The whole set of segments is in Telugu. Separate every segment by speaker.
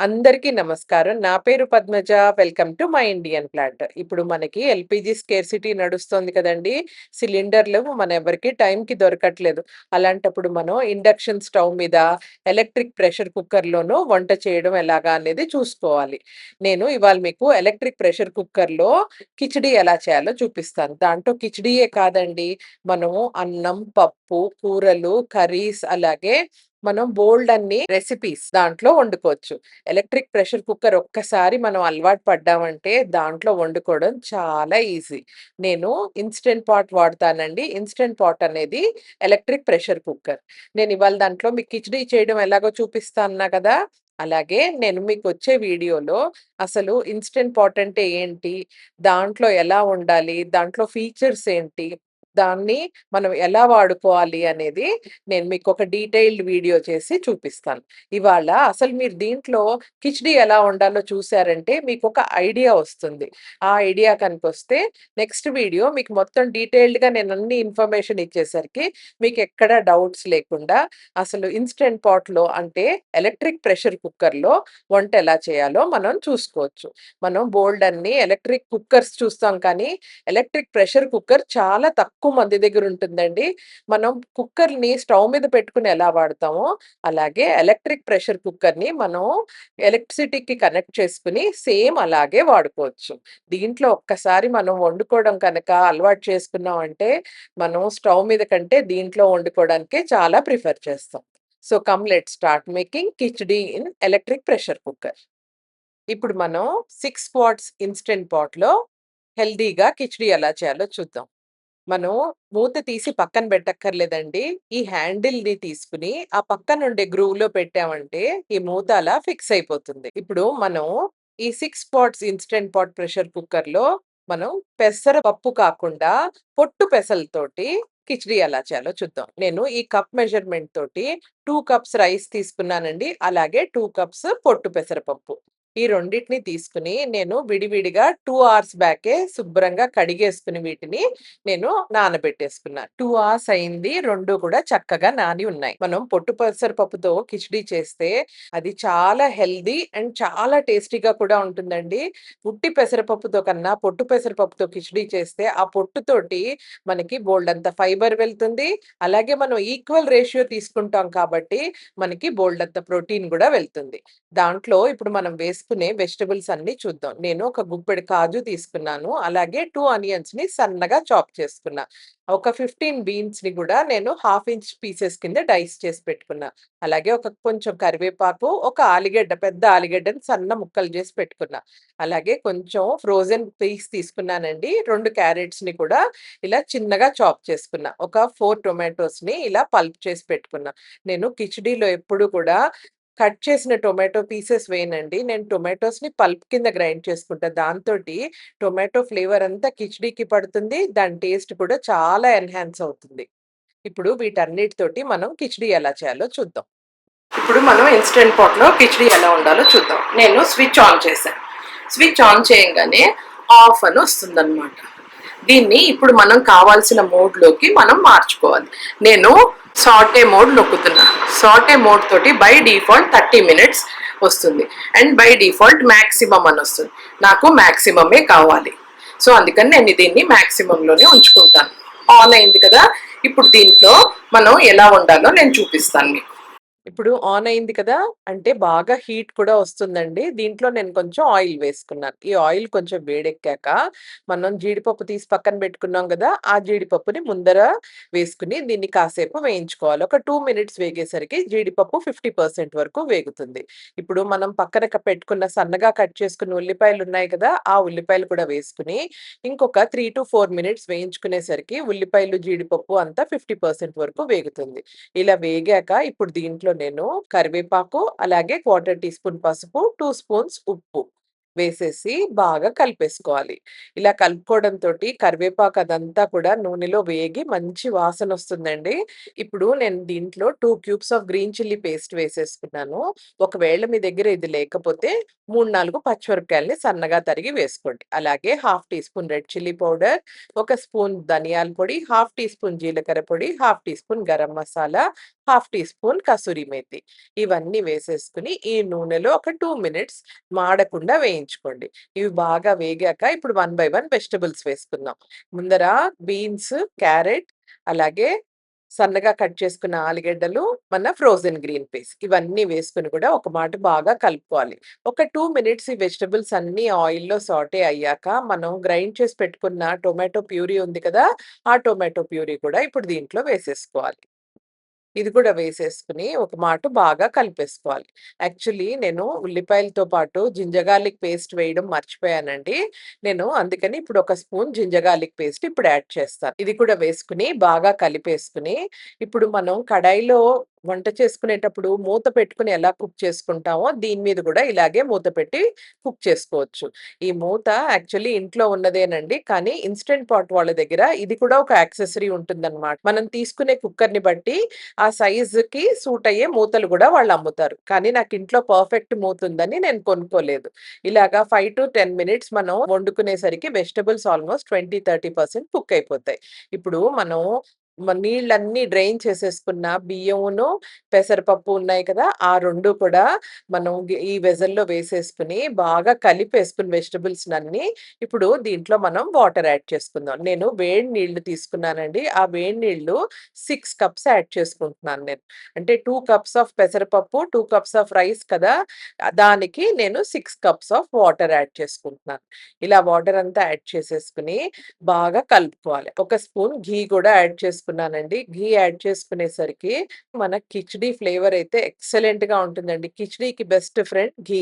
Speaker 1: అందరికీ నమస్కారం. నా పేరు Padmaja. Welcome to my Indian plot. ఇప్పుడు మనకి ఎల్‌పీజీ స్కేర్సిటీ నడుస్తోంది కదండీ! సిలిండర్‌లు మనెవ్వరికీ టైంకి దొరకట్లేదు. అలాంటప్పుడు మనం ఇండక్షన్ స్టవ్ మీద, ఎలక్ట్రిక్ ప్రెషర్ కుక్కర్‌లోనూ వంట చేయడం ఎలాగా అనేది చూసుకోవాలి. నేను ఇవాళ మీకు ఎలక్ట్రిక్ ప్రెషర్ కుక్కర్‌లో కిచిడీ ఎలా చేయాలో చూపిస్తాను. దాంట్లో కిచిడీయే కాదండి, మనము అన్నం, పప్పు, కూరలు, కర్రీస్ అలాగే మనం బోలెడన్ని రెసిపీస్ దాంట్లో వండుకోవచ్చు. ఎలక్ట్రిక్ ప్రెషర్ కుక్కర్ ఒక్కసారి మనం అలవాటు పడ్డామంటే దాంట్లో వండుకోవడం చాలా ఈజీ. నేను ఇన్‌స్టంట్ పాట్ వాడతానండి. ఇన్‌స్టంట్ పాట్ అనేది ఎలక్ట్రిక్ ప్రెషర్ కుక్కర్. నేను ఇవాళ దాంట్లో మీకు కిచిడీ చేయడం ఎలాగో చూపిస్తా అన్నా కదా! అలాగే నేను మీకొచ్చే వీడియోలో అసలు ఇన్‌స్టంట్ పాట్ అంటే ఏంటి? దాంట్లో ఎలా వండాలి? దాంట్లో ఫీచర్స్ ఏంటి? దాన్ని మనం ఎలా వాడుకోవాలి అనేది నేను మీకొక డీటెయిల్డ్ వీడియో చేసి చూపిస్తాను. ఇవాళ అసలు మీరు దీంట్లో కిచిడీ ఎలా వండాలో చూసారంటే మీకొక ఐడియా వస్తుంది. ఆ ఐడియా కనుకొస్తే నెక్స్ట్ వీడియో మీకు మొత్తం డీటెయిల్డ్‌గా నేను అన్ని ఇన్ఫర్మేషన్ ఇచ్చేసరికి మీకెక్కడ డౌట్స్ లేకుండా అసలు ఇన్‌స్టంట్ పాట్‌లో అంటే ఎలక్ట్రిక్ ప్రెషర్ కుక్కర్‌లో వంట ఎలా చేయాలో మనం చూసుకోవచ్చు. మనం బోలెడన్ని ఎలక్ట్రిక్ కుక్కర్స్ చూస్తాం కానీ ఎలక్ట్రిక్ ప్రెషర్ కుక్కర్ చాలా తక్కువ మంది దగ్గర ఉంటుందండి. మనం కుక్కర్‌ని స్టవ్ మీద పెట్టుకొని ఎలా వాడతామో, అలాగే ఎలక్ట్రిక్ ప్రెషర్ కుక్కర్‌ని మనం ఎలక్ట్రిసిటీకి కనెక్ట్ చేసుకొని సేమ్ అలాగే వాడుకోవచ్చు. దీంట్లో ఒక్కసారి మనం వండుకోవడం కనుక అలవాటు చేసుకున్నామంటే, మనం స్టవ్ మీద కంటే దీంట్లో వండుకోవడానికే చాలా ప్రిఫర్ చేస్తాం. So, come let's start making khichdi in electric pressure cooker. ఇప్పుడు మనం 6 వాట్స్ ఇన్‌స్టంట్ పాట్‌లో హెల్తీగా కిచిడీ ఎలా చేయాలో చూద్దాం. మనం మూత తీసి పక్కన పెట్టక్కర్లేదండి. ఈ హ్యాండిల్‌ని తీసుకొని, ఆ పక్కనుండే గ్రూవ్‌లో పెట్టామంటే, ఈ మూత అలా ఫిక్స్ అయిపోతుంది. ఇప్పుడు మనం ఈ 6 పాట్స్ ఇన్‌స్టంట్ పాట్ ప్రెషర్ కుక్కర్‌లో మనం పెసర పప్పు కాకుండా, పొట్టు పెసలతోటి కిచిడీ ఎలా చేయాలో చూద్దాం. నేను ఈ కప్ మెజర్‌మెంట్ తోటి 2 కప్స్ రైస్ తీసుకున్నానండి. అలాగే 2 కప్స్ పొట్టు పెసరపప్పు. ఈ రెండిటిని తీసుకొని, నేను విడివిడిగా 2 అవర్స్ బ్యాకే శుభ్రంగా కడిగేసుకొని వీటిని నేను నానబెట్టేసుకున్నా. 2 అవర్స్ అయింది. 2 కూడా చక్కగా నాని ఉన్నాయి. మనం పొట్టు పెసర పప్పుతో కిచిడీ చేస్తే అది చాలా హెల్తీ అండ్ చాలా టేస్టీగా కూడా ఉంటుందండి. ఉట్టి పెసరపప్పుతో కన్నా పొట్టు పెసరపప్పుతో కిచిడీ చేస్తే ఆ పొట్టుతోటి మనకి బోలెడంత ఫైబర్ వెళ్తుంది. అలాగే మనం ఈక్వల్ రేషియో తీసుకుంటాం కాబట్టి మనకి బోలెడంత ప్రోటీన్ కూడా వెళ్తుంది. దాంట్లో ఇప్పుడు మనం వేసుకునే వెజిటబుల్స్ అన్నీ చూద్దాం. నేను ఒక గుప్పెడు కాజు తీసుకున్నాను. అలాగే 2 ఆనియన్స్‌ని సన్నగా చాప్ చేసుకున్నా. ఒక 15 బీన్స్‌ని గూడా నేను హాఫ్ ఇంచ్ పీసెస్ కింద డైస్ చేసి పెట్టుకున్నా. అలాగే ఒక కొంచెం కరివేపాకు, ఒక ఆలుగడ్డ, పెద్ద ఆలుగడ్డని సన్న ముక్కలు చేసి పెట్టుకున్నా. అలాగే కొంచెం ఫ్రోజెన్ పీస్ తీసుకున్నానండి. 2 క్యారెట్స్‌ని కూడా ఇలా చిన్నగా చాప్ చేసుకున్నా. ఒక 4 టొమాటోస్‌ని ఇలా పల్ప్ చేసి పెట్టుకున్నా. నేను కిచిడీలో ఎప్పుడు కూడా కట్ చేసిన టొమాటో పీసెస్ వేయనండి. నేను టొమాటోస్‌ని పల్ప్ కింద గ్రైండ్ చేసుకుంటా. దాంతోటి టొమాటో ఫ్లేవర్ అంతా కిచిడీకి పడుతుంది. దాని టేస్ట్ కూడా చాలా ఎన్హాన్స్ అవుతుంది. ఇప్పుడు వీటన్నిటితోటి మనం కిచిడీ ఎలా చేయాలో చూద్దాం. ఇప్పుడు మనం ఇన్‌స్టంట్ పాట్‌లో కిచిడీ ఎలా వండాలో చూద్దాం. నేను స్విచ్ ఆన్ చేశాను. స్విచ్ ఆన్ చేయంగానే ఆఫ్ అని వస్తుందన్నమాట. దీన్ని ఇప్పుడు మనం కావాల్సిన మోడ్‌లోకి మనం మార్చుకోవాలి. నేను సాటే మోడ్ నొక్కుతున్నా. సాటే మోడ్ తోటి బై డిఫాల్ట్ 30 మినిట్స్ వస్తుంది. అండ్ బై డిఫాల్ట్ మాక్సిమం అని వస్తుంది. నాకు మాక్సిమమే కావాలి. సో, అందుకని నేను దీన్ని మాక్సిమంలోనే ఉంచుకుంటాను. ఆన్ అయింది కదా! ఇప్పుడు దీంట్లో మనం ఎలా వండాలో నేను చూపిస్తాను మీకు. ఇప్పుడు ఆన్ అయింది కదా! అంటే బాగా హీట్ కూడా వస్తుందండి. దీంట్లో నేను కొంచెం ఆయిల్ వేసుకున్నాను. ఈ ఆయిల్ కొంచెం వేడెక్కాక మనం జీడిపప్పు తీసి పక్కన పెట్టుకున్నాం గదా! ఆ జీడిపప్పుని ముందర వేసుకొని దీన్ని కాసేపు వేయించుకోవాలి. ఒక 2 మినిట్స్ వేగేసరికి జీడిపప్పు 50% వరకు వేగుతుంది. ఇప్పుడు మనం పక్కన పెట్టుకున్న సన్నగా కట్ చేసుకున్న ఉల్లిపాయలున్నాయి కదా! ఆ ఉల్లిపాయలు కూడా వేసుకొని ఇంకొక 3-4 మినిట్స్ వేయించుకునేసరికి ఉల్లిపాయలు, జీడిపప్పు అంతా 50% వరకు వేగుతుంది. ఇలా వేగాక ఇప్పుడు దీంట్లో నేను కరివేపాకు, అలాగే 1/4 టీ స్పూన్ పసుపు, 2 స్పూన్స్ ఉప్పు వేసేసి బాగా కలిపేసుకోవాలి. ఇలా కలుపుకోవడంతోటి కరివేపాకు అదంతా కూడా నూనెలో వేగి మంచి వాసనొస్తుందండి. ఇప్పుడు నేను దీంట్లో 2 cubes of green chilli paste వేసేసుకున్నాను. ఒకవేళ మీ దగ్గర ఇది లేకపోతే 3, 4 పచ్చిమిరపకాయలని సన్నగా తరిగి వేసుకోండి. అలాగే half teaspoon red chilli powder, ఒక స్పూన్ ధనియాల పొడి, హాఫ్ టీ స్పూన్ జీలకర్ర పొడి, half teaspoon garam masala, half teaspoon kasuri methi. ఇవన్నీ వేసేసుకొని ఈ నూనెలో ఒక 2 మినిట్స్ మాడకుండా వేయించుకోండి. ఇవి బాగా వేగాక ఇప్పుడు వన్ బై వన్ వెజిటబుల్స్ వేసుకుందాం. ముందర బీన్స్, క్యారెట్, అలాగే సన్నగా కట్ చేసుకున్న ఆలుగడ్డలు, మన ఫ్రోజన్ గ్రీన్ పీస్ ఇవన్నీ వేసుకొని కూడా ఒక మాట బాగా కలుపుకోవాలి. ఒక 2 మినిట్స్ ఈ వెజిటబుల్స్ అన్నీ ఆయిల్‌లో సాటే అయ్యాక మనం గ్రైండ్ చేసి పెట్టుకున్న టొమాటో ప్యూరీ ఉంది కదా! ఆ టొమాటో ప్యూరీ కూడా ఇప్పుడు దీంట్లో వేసేసుకోవాలి. ఇది కూడా వేసేసుకొని ఒక మాట బాగా కలిపేసుకోవాలి. యాక్చువల్లీ నేను ఉల్లిపాయలతో పాటు జింజర్ గార్లిక్ పేస్ట్ వేయడం మర్చిపోయానండి. నేను అందుకని ఇప్పుడు ఒక స్పూన్ జింజర్ గార్లిక్ పేస్ట్ ఇప్పుడు యాడ్ చేస్తాను. ఇది కూడా వేసుకొని బాగా కలిపేసుకొని, ఇప్పుడు మనం కడాయిలో వంట చేసుకునేటప్పుడు మూత పెట్టుకొని ఎలా కుక్ చేసుకుంటామో దీని మీద కూడా ఇలాగే మూత పెట్టి కుక్ చేసుకోవచ్చు. ఈ మూత యాక్చువల్లీ ఇంట్లో ఉన్నదేనండి. కానీ ఇన్‌స్టంట్ పాట్ వాళ్ళ దగ్గర ఇది కూడా ఒక యాక్సెసరీ ఉంటుందన్నమాట. మనం తీసుకునే కుక్కర్‌ని బట్టి ఆ సైజుకి సూట్ అయ్యే మూతలు గూడా వాళ్ళమ్ముతారు. కానీ నాకింట్లో పర్ఫెక్ట్ మూతుందని నేను కొనుక్కోలేదు. ఇలాగా 5-10 మినిట్స్ మనం వండుకునేసరికి వెజిటబుల్స్ ఆల్‌మోస్ట్ 20-30% కుక్ అయిపోతాయి. ఇప్పుడు మనం నీళ్ళన్నీ డ్రైన్ చేసేసుకున్న బియ్యమును, పెసరపప్పు ఉన్నాయి కదా! ఆ 2 కూడా మనం ఈ వెసల్‌లో వేసేసుకొని బాగా కలిపేసుకొని వెజిటబుల్స్‌నన్నీ ఇప్పుడు దీంట్లో మనం వాటర్ యాడ్ చేసుకుందాం. నేను వేడి నీళ్లు తీసుకున్నానండి. ఆ వేడి నీళ్లు 6 కప్స్ యాడ్ చేసుకుంటున్నాను నేను. అంటే 2 కప్స్ ఆఫ్ పెసరపప్పు, 2 కప్స్ ఆఫ్ రైస్ కదా! దానికి నేను 6 కప్స్ ఆఫ్ వాటర్ యాడ్ చేసుకుంటున్నాను. ఇలా వాటర్ అంతా యాడ్ చేసేసుకొని బాగా కలుపుకోవాలి. ఒక స్పూన్ ఘీ కూడా యాడ్ చేసుకున్నానండి. ఘీ యాడ్ చేసుకునేసరికి మన కిచిడీ ఫ్లేవర్ అయితే ఎక్సలెంట్‌గా ఉంటుందండి. కిచిడీకి బెస్ట్ ఫ్రెండ్ ఘీ.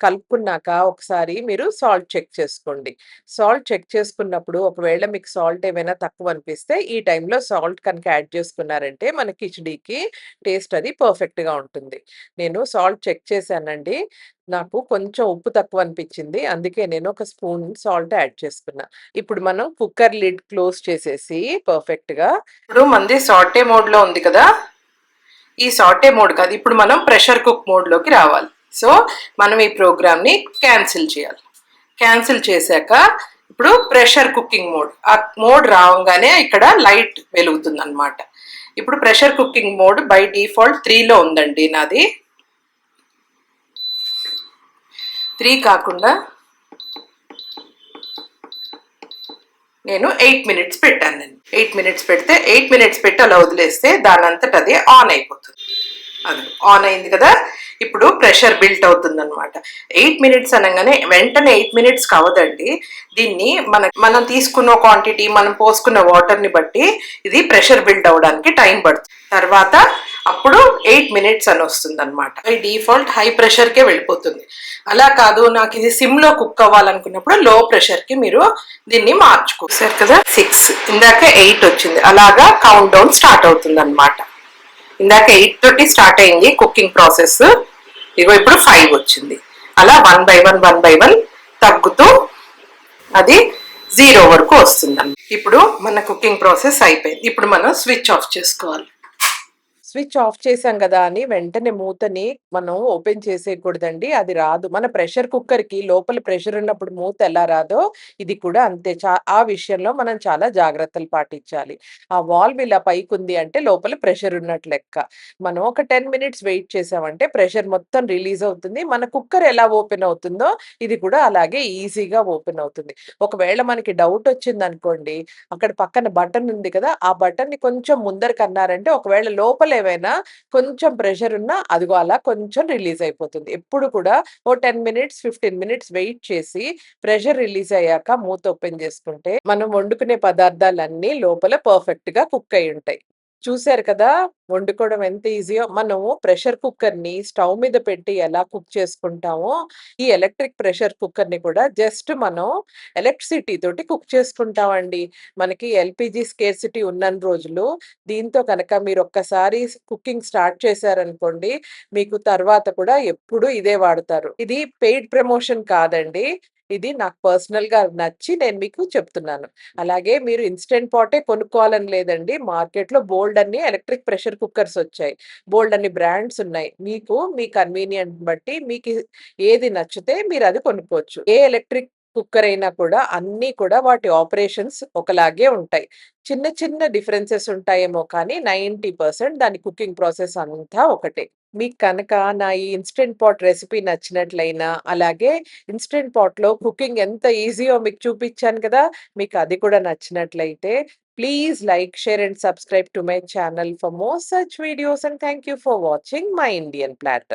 Speaker 1: కలుపుకున్నాక ఒకసారి మీరు సాల్ట్ చెక్ చేసుకోండి. సాల్ట్ చెక్ చేసుకున్నప్పుడు ఒకవేళ మీకు సాల్ట్ ఏమైనా తక్కువ అనిపిస్తే ఈ టైంలో సాల్ట్ కనుక యాడ్ చేసుకున్నారంటే మన కిచిడీకి టేస్ట్ అది పర్ఫెక్ట్‌గా ఉంటుంది. నేను సాల్ట్ చెక్ చేశానండి. నాకు కొంచెం ఉప్పు తక్కువ అనిపించింది. అందుకే నేను ఒక స్పూన్ సాల్ట్ యాడ్ చేసుకున్నా. ఇప్పుడు మనం కుక్కర్ లిడ్ క్లోజ్ చేసేసి పర్ఫెక్ట్‌గా ఇప్పుడు మనది సాటే మోడ్‌లో ఉంది కదా! ఈ సాటే మోడ్ కాదు. ఇప్పుడు మనం ప్రెషర్ కుక్ మోడ్‌లోకి రావాలి. సో, మనం ఈ ప్రోగ్రామ్‌ని క్యాన్సిల్ చేయాలి. క్యాన్సిల్ చేశాక ఇప్పుడు ప్రెషర్ కుకింగ్ మోడ్. ఆ మోడ్ రావంగానే ఇక్కడ లైట్ వెలుగుతుందనమాట. ఇప్పుడు pressure cooking mode by default 3లో ఉందండి నాది. 3 కాకుండా నేను 8 మినిట్స్ పెట్టాను నేను. 8 మినిట్స్ పెడితే 8 మినిట్స్ పెట్టి అలా వదిలేస్తే దానంతట అదే ఆన్ అయిపోతుంది. అది ఆన్ అయింది కదా! ఇప్పుడు ప్రెషర్ బిల్ట్ అవుతుందనమాట. 8 మినిట్స్ అనంగానే వెంటనే 8 మినిట్స్ అవ్వదండి. దీన్ని మనం తీసుకున్న క్వాంటిటీ, మనం పోసుకున్న వాటర్‌ని బట్టి ఇది ప్రెషర్ బిల్ట్ అవ్వడానికి టైం పడుతుంది. తర్వాత అప్పుడు 8 మినిట్స్ అని వస్తుందనమాట. బై డిఫాల్ట్ హై ప్రెషర్‌కే వెళ్ళిపోతుంది. అలా కాదు నాకు ఇది సిమ్‌లో కుక్ అవ్వాలనుకున్నప్పుడు లో ప్రెషర్‌కి మీరు దీన్ని మార్చుకోసారు కదా! 6 ఇందాక 8 వచ్చింది. అలాగా కౌంట్ డౌన్ స్టార్ట్ అవుతుందనమాట. ఇందాక 8 తోటి స్టార్ట్ అయింది కుకింగ్ ప్రాసెస్. ఇగో ఇప్పుడు 5 వచ్చింది. అలా 1 బై 1 తగ్గుతూ అది 0 వరకు వస్తుందండి. ఇప్పుడు మన కుకింగ్ ప్రాసెస్ అయిపోయింది. ఇప్పుడు మనం స్విచ్ ఆఫ్ చేసుకోవాలి. స్విచ్ ఆఫ్ చేసాం గదా అని వెంటనే మూతని మనం ఓపెన్ చేసేయకూడదండి. అది రాదు. మన ప్రెషర్ కుక్కర్‌కి లోపల ప్రెషర్ ఉన్నప్పుడు మూత ఎలా రాదో ఇది కూడా అంతే. ఆ విషయంలో మనం చాలా జాగ్రత్తలు పాటించాలి. ఆ వాల్వ్ ఇలా పైకుంది అంటే లోపల ప్రెషర్ ఉన్నట్టు లెక్క. మనం ఒక 10 మినిట్స్ వెయిట్ చేసామంటే ప్రెషర్ మొత్తం రిలీజ్ అవుతుంది. మన కుక్కర్ ఎలా ఓపెన్ అవుతుందో ఇది కూడా అలాగే ఈజీగా ఓపెన్ అవుతుంది. ఒకవేళ మనకి డౌట్ వచ్చిందనుకోండి, అక్కడ పక్కన బటన్ ఉంది కదా! ఆ బటన్‌ని కొంచెం ముందరకన్నారంటే ఒకవేళ లోపల ఏవైనా కొంచెం ప్రెషర్ ఉన్నా అదిగో అలా కొంచెం రిలీజ్ అయిపోతుంది. ఎప్పుడు కూడా ఓ 10 మినిట్స్, 15 మినిట్స్ వెయిట్ చేసి ప్రెషర్ రిలీజ్ అయ్యాక మూత ఓపెన్ చేసుకుంటే మనం వండుకునే పదార్థాలన్నీ లోపల పర్ఫెక్ట్‌గా కుక్ అయ్యుంటాయి. చూసారు కదా! వండుకోవడం ఎంత ఈజీయో. మనము ప్రెషర్ కుక్కర్‌ని స్టవ్ మీద పెట్టి ఎలా కుక్ చేసుకుంటామో, ఈ ఎలక్ట్రిక్ ప్రెషర్ కుక్కర్‌ని కూడా జస్ట్ మనం ఎలక్ట్రిసిటీ తోటి కుక్ చేసుకుంటామండి. మనకి ఎల్‌పీజీ స్కేర్సిటీ ఉన్నన్ని రోజులు దీంతో కనుక మీరొక్కసారి కుకింగ్ స్టార్ట్ చేశారనుకోండి, మీకు తర్వాత కూడా ఎప్పుడు ఇదే వాడతారు. ఇది పెయిడ్ ప్రమోషన్ కాదండి. ఇది నాకు పర్సనల్‌గా నచ్చి నేను మీకు చెప్తున్నాను. అలాగే మీరు ఇన్‌స్టంట్ పాటే కొనుక్కోవాలని లేదండి. మార్కెట్‌లో బోలెడన్ని ఎలక్ట్రిక్ ప్రెషర్ కుక్కర్స్ వచ్చాయి. బోలెడన్ని బ్రాండ్స్ ఉన్నాయి. మీకు మీ కన్వీనియంట్ బట్టి మీకు ఏది నచ్చితే మీరది కొనుక్కోవచ్చు. ఏ ఎలక్ట్రిక్ కుక్కర్ అయినా కూడా అన్నీ కూడా వాటి ఆపరేషన్స్ ఒకలాగే ఉంటాయి. చిన్న చిన్న డిఫరెన్సెస్ ఉంటాయేమో కానీ 90% దాని కుకింగ్ ప్రాసెస్ అంతా ఒకటే. మీకు కనుక నా ఈ ఇన్‌స్టంట్ పాట్ రెసిపీ నచ్చినట్లయినా, అలాగే ఇన్‌స్టంట్ పాట్‌లో కుకింగ్ ఎంత ఈజీయో మీకు చూపిచ్చాను కదా! మీకు అది కూడా నచ్చినట్లయితే please like, share and subscribe to my channel for more such videos and thank you for watching my Indian platter.